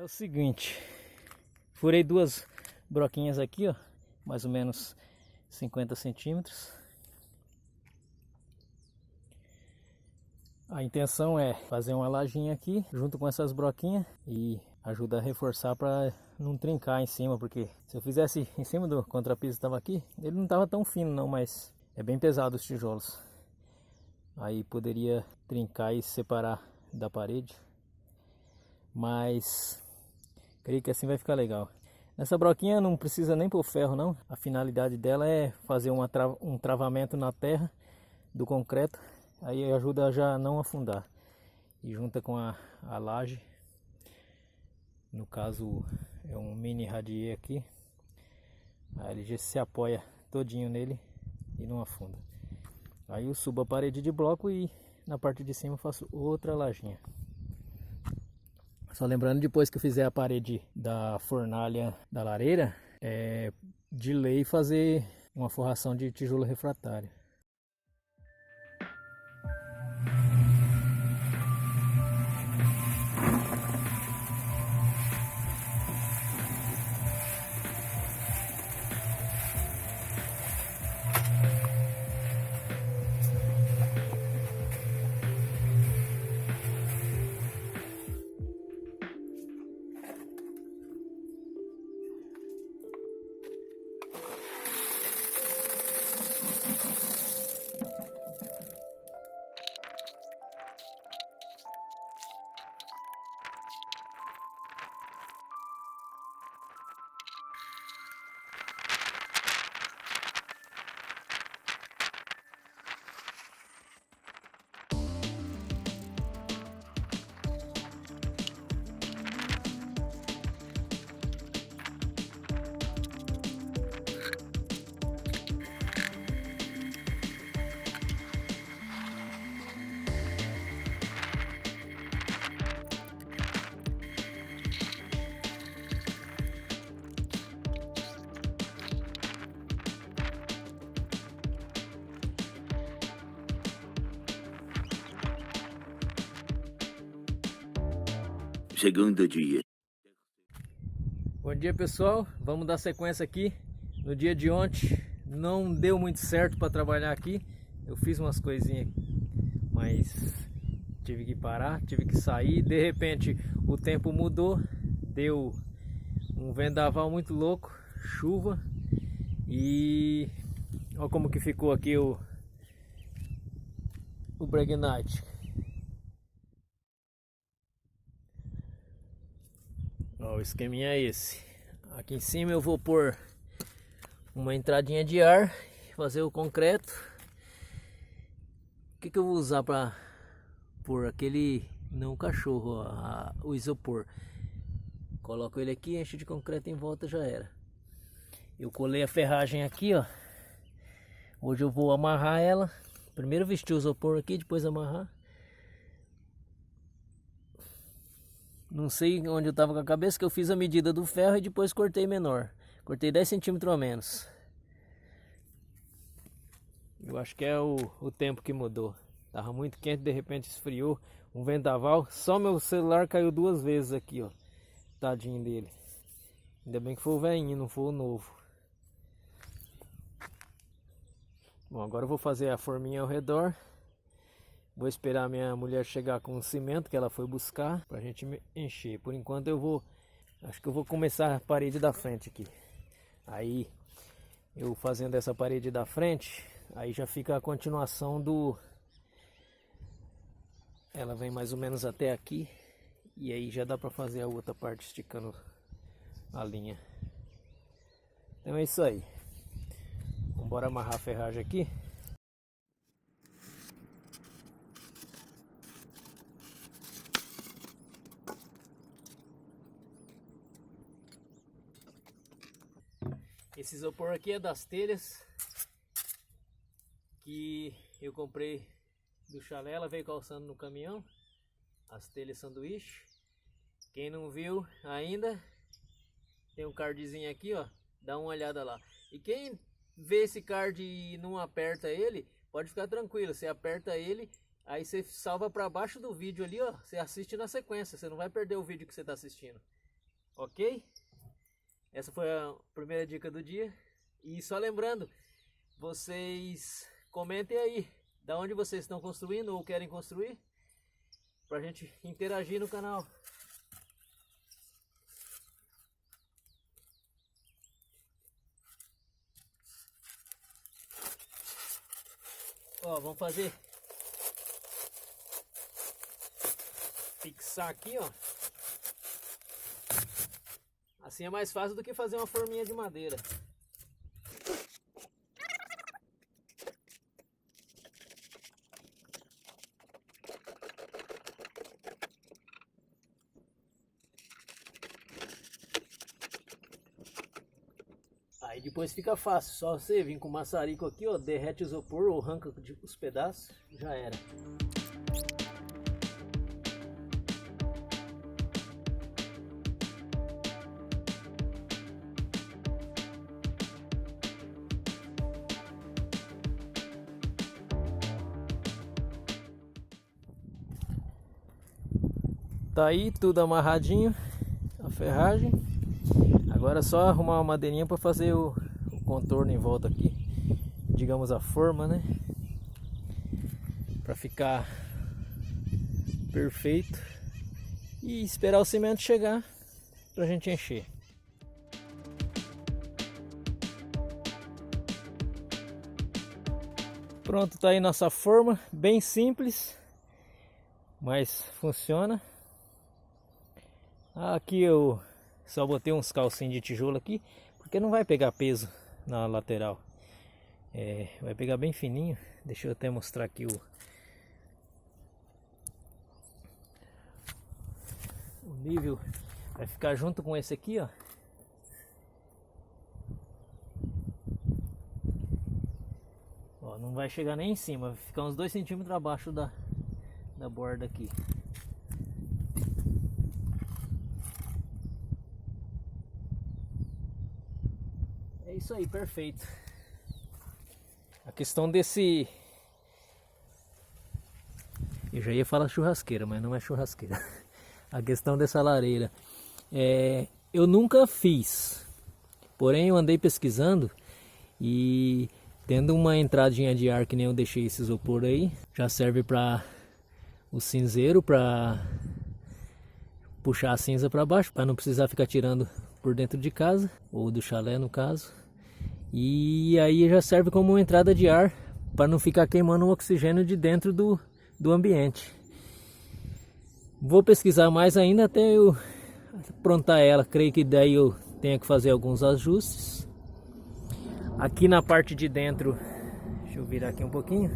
É o seguinte, furei duas broquinhas aqui, ó, mais ou menos 50 centímetros. A intenção é fazer uma lajinha aqui junto com essas broquinhas e ajuda a reforçar para não trincar em cima, porque se eu fizesse em cima do contrapiso que estava aqui, ele não estava tão fino não, mas é bem pesado os tijolos. Aí poderia trincar e separar da parede, mas creio que assim vai ficar legal. Essa broquinha não precisa nem pôr ferro não, a finalidade dela é fazer um travamento na terra do concreto, aí ajuda a já não afundar. E junta com a laje, no caso é um mini radier aqui, aí ele já se apoia todinho nele e não afunda. Aí eu subo a parede de bloco e na parte de cima eu faço outra lajinha. Só lembrando, depois que eu fizer a parede da fornalha da lareira, é de lei fazer uma forração de tijolo refratário. Segundo dia. Bom dia pessoal, vamos dar sequência aqui. No dia de ontem não deu muito certo para trabalhar aqui. Eu fiz umas coisinhas, mas tive que parar, tive que sair. De repente o tempo mudou, deu um vendaval muito louco, chuva. E olha como que ficou aqui o Breguinite. Ó, o esqueminha é esse. Aqui em cima eu vou pôr uma entradinha de ar, fazer o concreto. O que eu vou usar para pôr aquele, não o cachorro, ó, o isopor. Coloco ele aqui, encho de concreto em volta, já era. Eu colei a ferragem aqui, ó. Hoje eu vou amarrar ela. Primeiro vestir o isopor aqui, depois amarrar. Não sei onde eu tava com a cabeça, que eu fiz a medida do ferro e depois cortei menor. Cortei 10 centímetros a menos. Eu acho que é o tempo que mudou. Tava muito quente, de repente esfriou. Um vendaval. Só meu celular caiu 2 vezes aqui, ó. Tadinho dele. Ainda bem que foi o velhinho, não foi o novo. Bom, agora eu vou fazer a forminha ao redor. Vou esperar minha mulher chegar com o cimento que ela foi buscar pra gente encher. Por enquanto acho que eu vou começar a parede da frente aqui. Aí eu fazendo essa parede da frente, aí já fica a continuação do... Ela vem mais ou menos até aqui. E aí já dá pra fazer a outra parte esticando a linha. Então é isso aí. Vamos embora amarrar a ferragem aqui. Esse isopor aqui é das telhas que eu comprei do chalé, ela veio calçando no caminhão. As telhas sanduíche. Quem não viu ainda, tem um cardzinho aqui, ó, dá uma olhada lá. E quem vê esse card e não aperta ele, pode ficar tranquilo, você aperta ele, aí você salva para baixo do vídeo ali, ó, você assiste na sequência, você não vai perder o vídeo que você está assistindo. Ok? Essa foi a primeira dica do dia. E só lembrando, vocês comentem aí da onde vocês estão construindo ou querem construir, pra gente interagir no canal. Ó, vamos fazer, fixar aqui, ó. Assim é mais fácil do que fazer uma forminha de madeira. Aí depois fica fácil, só você vir com o maçarico aqui, ó, derrete o isopor ou arranca os pedaços, já era. Tá aí tudo amarradinho, a ferragem. Agora é só arrumar uma madeirinha para fazer o contorno em volta aqui, digamos a forma, né? Para ficar perfeito e esperar o cimento chegar pra gente encher. Pronto, tá aí nossa forma, bem simples, mas funciona. Aqui eu só botei uns calcinhos de tijolo aqui, porque não vai pegar peso na lateral. Vai pegar bem fininho. Deixa eu até mostrar aqui o nível. Vai ficar junto com esse aqui, ó. Ó, não vai chegar nem em cima, vai ficar uns 2 centímetros abaixo da borda aqui. É isso aí, perfeito. A questão desse... Eu já ia falar churrasqueira, mas não é churrasqueira. A questão dessa lareira. Eu nunca fiz. Porém eu andei pesquisando e tendo uma entradinha de ar que nem eu deixei esse isopor aí, já serve para o cinzeiro, para puxar a cinza para baixo, para não precisar ficar tirando por dentro de casa, ou do chalé no caso. E aí já serve como uma entrada de ar, para não ficar queimando o oxigênio de dentro do ambiente. Vou pesquisar mais ainda até eu aprontar ela. Creio que daí eu tenha que fazer alguns ajustes. Aqui na parte de dentro, deixa eu virar aqui um pouquinho.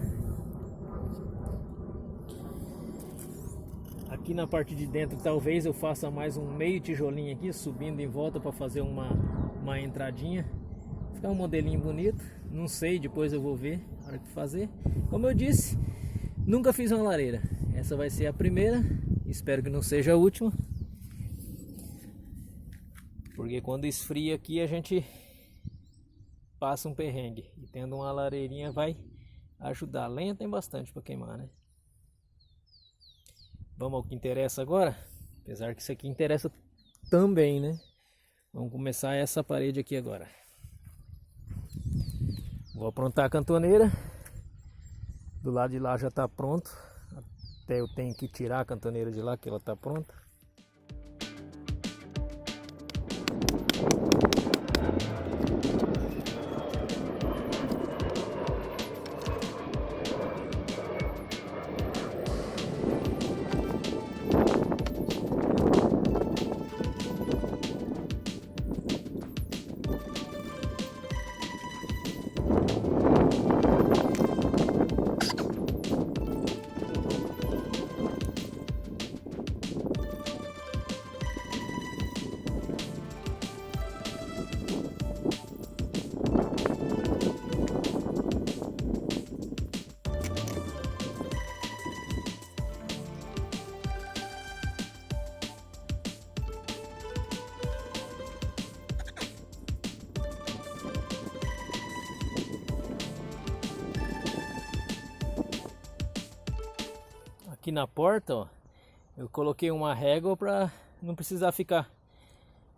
Aqui na parte de dentro talvez eu faça mais um meio tijolinho aqui, subindo em volta para fazer uma entradinha. Ficar um modelinho bonito. Não sei, depois eu vou ver a hora que fazer. Como eu disse, nunca fiz uma lareira. Essa vai ser a primeira. Espero que não seja a última. Porque quando esfria aqui a gente passa um perrengue. E tendo uma lareirinha vai ajudar. A lenha tem bastante para queimar, né? Vamos ao que interessa agora. Apesar que isso aqui interessa também, né? Vamos começar essa parede aqui agora. Vou aprontar a cantoneira. Do lado de lá já está pronto. Até eu tenho que tirar a cantoneira de lá, que ela está pronta. Aqui na porta, ó, eu coloquei uma régua para não precisar ficar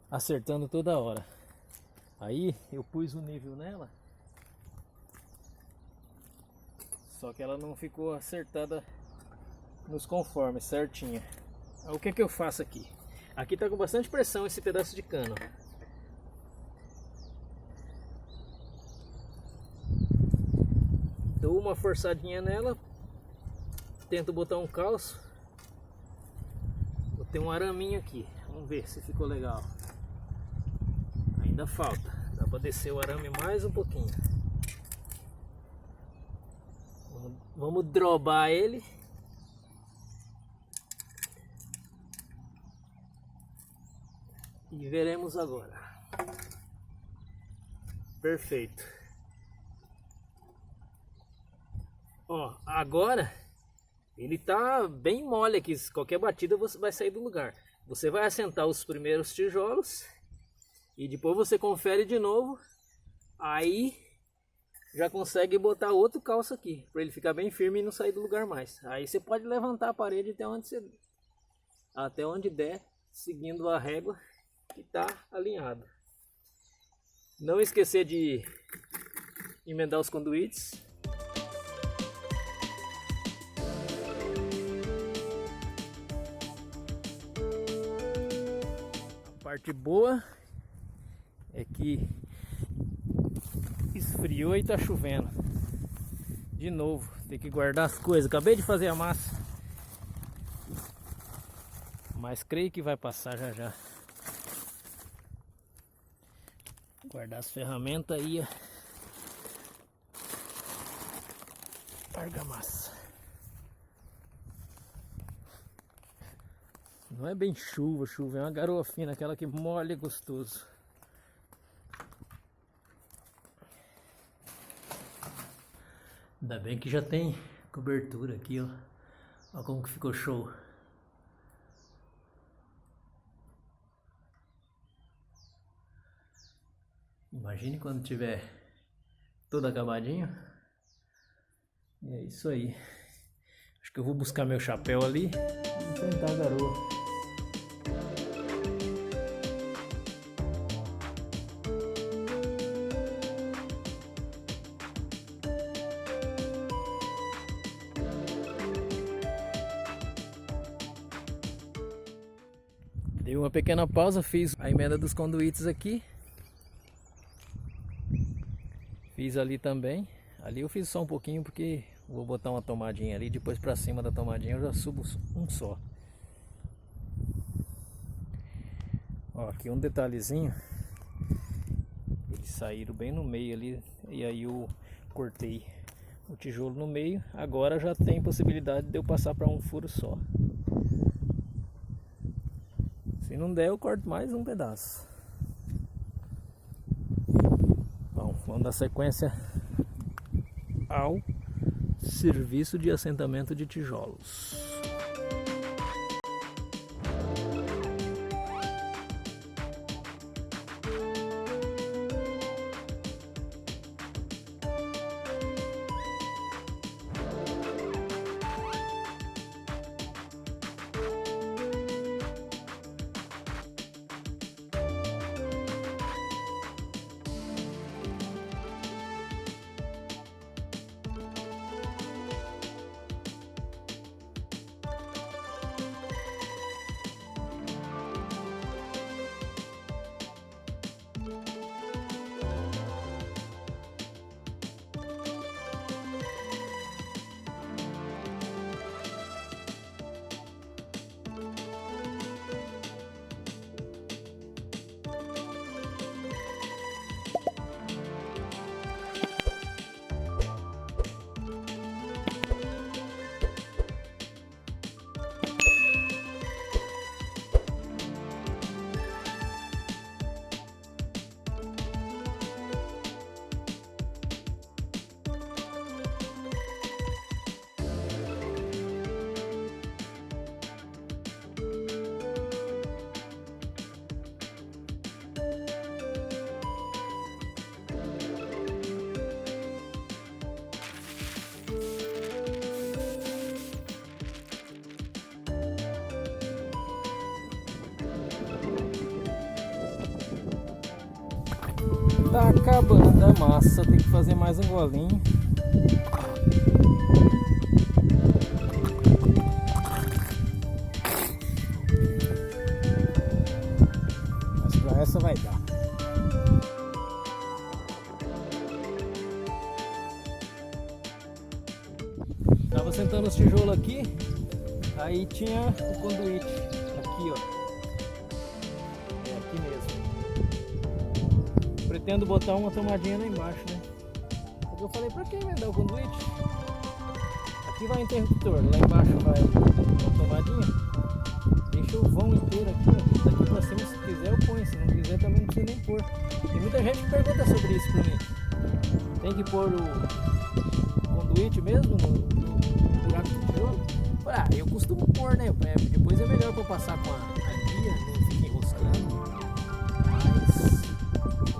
acertando toda hora. Aí eu pus o nível nela, só que ela não ficou acertada nos conformes, certinha. Aí, o que que eu faço aqui? Aqui tá com bastante pressão esse pedaço de cano. Dou uma forçadinha nela, tento botar um calço. Tem um araminho aqui, vamos ver se ficou legal. Ainda falta, dá para descer o arame mais um pouquinho. Vamos drobar ele. E veremos agora. Perfeito. Ó, agora ele tá bem mole aqui. Qualquer batida você vai sair do lugar. Você vai assentar os primeiros tijolos e depois você confere de novo. Aí já consegue botar outro calço aqui para ele ficar bem firme e não sair do lugar mais. Aí você pode levantar a parede até onde der, seguindo a régua que está alinhado. Não esquecer de emendar os conduítes. A parte boa é que esfriou e tá chovendo. De novo, tem que guardar as coisas. Acabei de fazer a massa, mas creio que vai passar já já. Guardar as ferramentas e argamassa. Não é bem chuva, é uma garoa fina, aquela que molha gostoso. Ainda bem que já tem cobertura aqui, ó. Olha como que ficou show. Imagine quando tiver todo acabadinho. E é isso aí. Acho que eu vou buscar meu chapéu ali e enfrentar a garoa. Dei uma pequena pausa, fiz a emenda dos conduítes aqui. Fiz ali também. Ali eu fiz só um pouquinho porque vou botar uma tomadinha ali. Depois pra cima da tomadinha eu já subo um só. Ó, aqui um detalhezinho. Eles saíram bem no meio ali. E aí eu cortei o tijolo no meio. Agora já tem possibilidade de eu passar para um furo só. Se não der, eu corto mais um pedaço. Bom, vamos dar sequência ao serviço de assentamento de tijolos. Tá acabando a massa, tem que fazer mais um golinho. Mas pra essa vai dar. Tava sentando os tijolos aqui, aí tinha o conduíte aqui, ó. É aqui mesmo. Pretendo botar uma tomadinha lá embaixo, né? Porque eu falei, pra que emendar o conduíte? Aqui vai o interruptor, lá embaixo vai uma tomadinha. Deixa o vão inteiro aqui, ó. Daqui pra cima, se quiser eu ponho, se não quiser também não precisa nem pôr. Tem muita gente que pergunta sobre isso pra mim. Tem que pôr o conduíte mesmo no buraco do tijolo? Eu costumo pôr, né? Depois é melhor pra eu passar com a guia, não fica enroscando. Mas,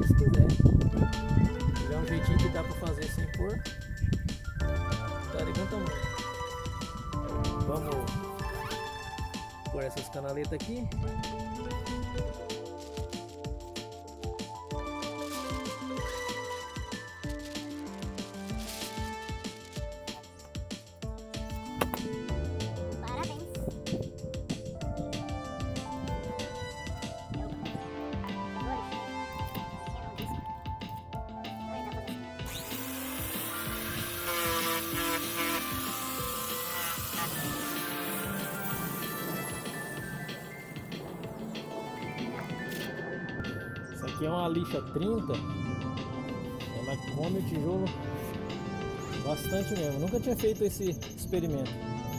se quiser. Se tiver um jeitinho que dá pra fazer sem pôr, tá de bom tamanho. Vamos pôr essas canaletas aqui. Essa aqui é uma lixa 30. Ela come o tijolo bastante mesmo. Nunca tinha feito esse experimento.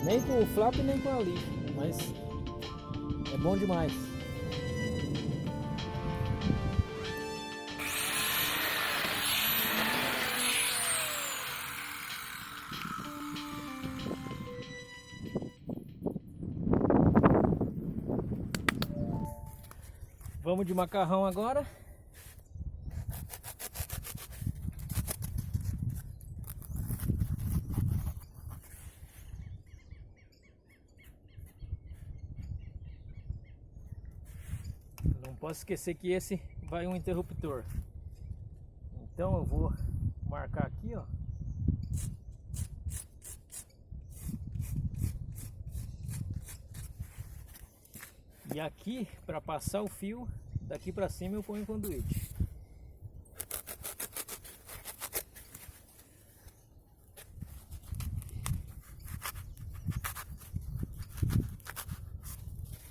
Nem com o flap nem com a lixa. Mas é bom demais. Vamos de macarrão agora. Não posso esquecer que esse vai um interruptor. Então eu vou marcar aqui, ó. E aqui, para passar o fio, daqui para cima eu ponho o conduíte.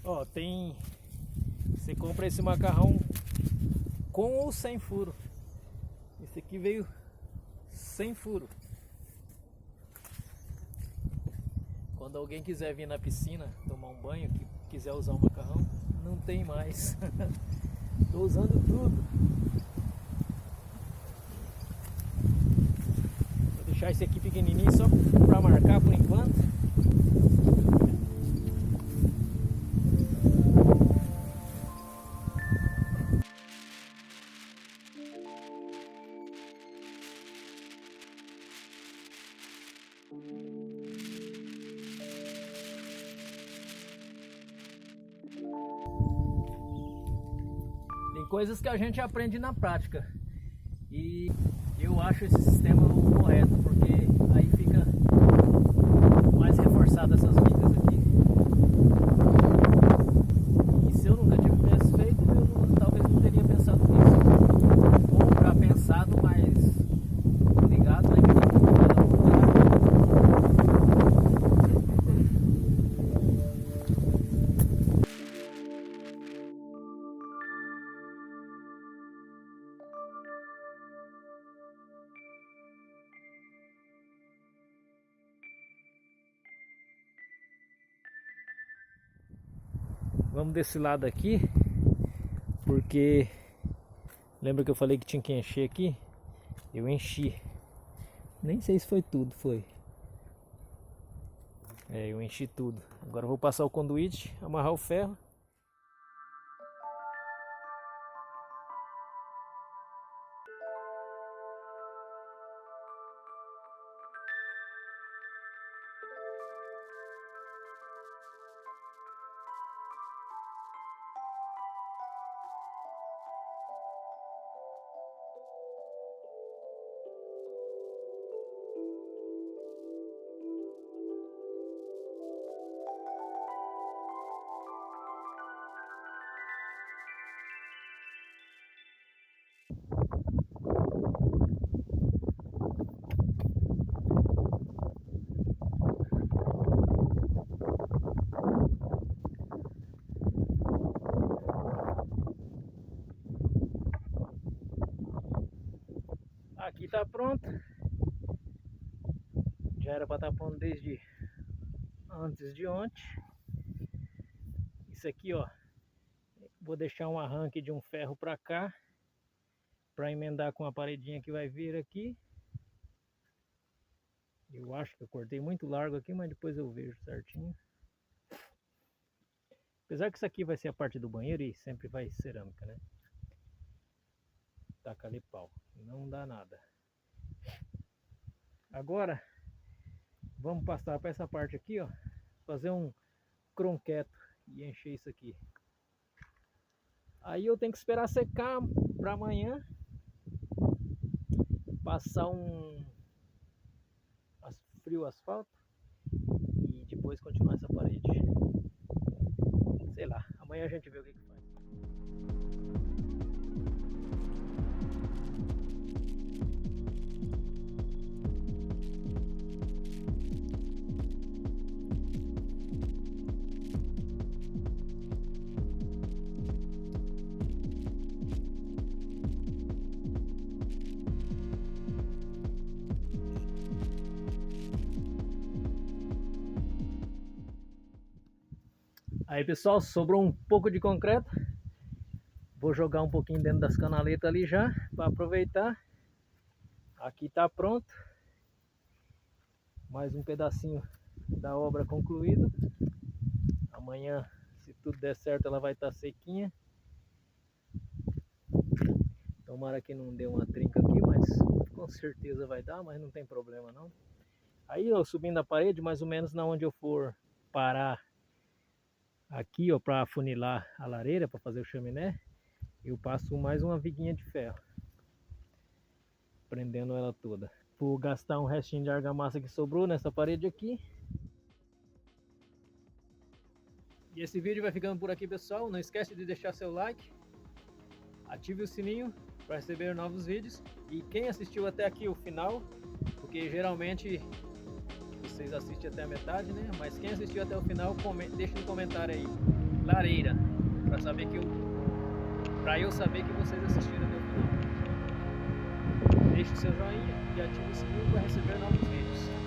Ó, tem... Você compra esse macarrão com ou sem furo. Esse aqui veio sem furo. Quando alguém quiser vir na piscina tomar um banho, que quiser usar o macarrão, não tem mais. Estou usando tudo. Vou deixar esse aqui pequenininho só para marcar por enquanto. Tem coisas que a gente aprende na prática e eu acho esse sistema o correto, porque aí fica mais reforçado essas vigas aqui. E se eu nunca tivesse feito, eu talvez não teria pensado nisso. Ou para pensado, mas ligado, né? Vamos desse lado aqui, porque lembra que eu falei que tinha que encher aqui? Eu enchi. Nem sei se foi tudo, foi. Eu enchi tudo. Agora eu vou passar o conduíte, amarrar o ferro. Aqui tá pronto. Já era para estar pronto desde antes de ontem. Isso aqui, ó, vou deixar um arranque de um ferro para cá, para emendar com a paredinha que vai vir aqui. Eu acho que eu cortei muito largo aqui, mas depois eu vejo certinho. Apesar que isso aqui vai ser a parte do banheiro e sempre vai cerâmica, né? Taca ali pau, não dá nada. Agora vamos passar para essa parte aqui, ó, fazer um cronqueto e encher isso aqui. Aí eu tenho que esperar secar para amanhã, passar um frio asfalto e depois continuar essa parede. Sei lá, amanhã a gente vê o que faz. Aí pessoal, sobrou um pouco de concreto. Vou jogar um pouquinho dentro das canaletas ali já, para aproveitar. Aqui tá pronto. Mais um pedacinho da obra concluído. Amanhã, se tudo der certo, ela vai estar sequinha. Tomara que não dê uma trinca aqui, mas com certeza vai dar, mas não tem problema não. Aí eu subindo a parede, mais ou menos na onde eu for parar aqui, ó, para afunilar a lareira, para fazer o chaminé, eu passo mais uma viguinha de ferro, prendendo ela toda. Vou gastar um restinho de argamassa que sobrou nessa parede aqui. E esse vídeo vai ficando por aqui, pessoal. Não esquece de deixar seu like, ative o sininho para receber novos vídeos. E quem assistiu até aqui o final, porque geralmente vocês assistem até a metade, né? Mas quem assistiu até o final, deixa no comentário aí, lareira, para saber que eu saber que vocês assistiram até o final. Deixe seu joinha e ative o sininho para receber novos vídeos.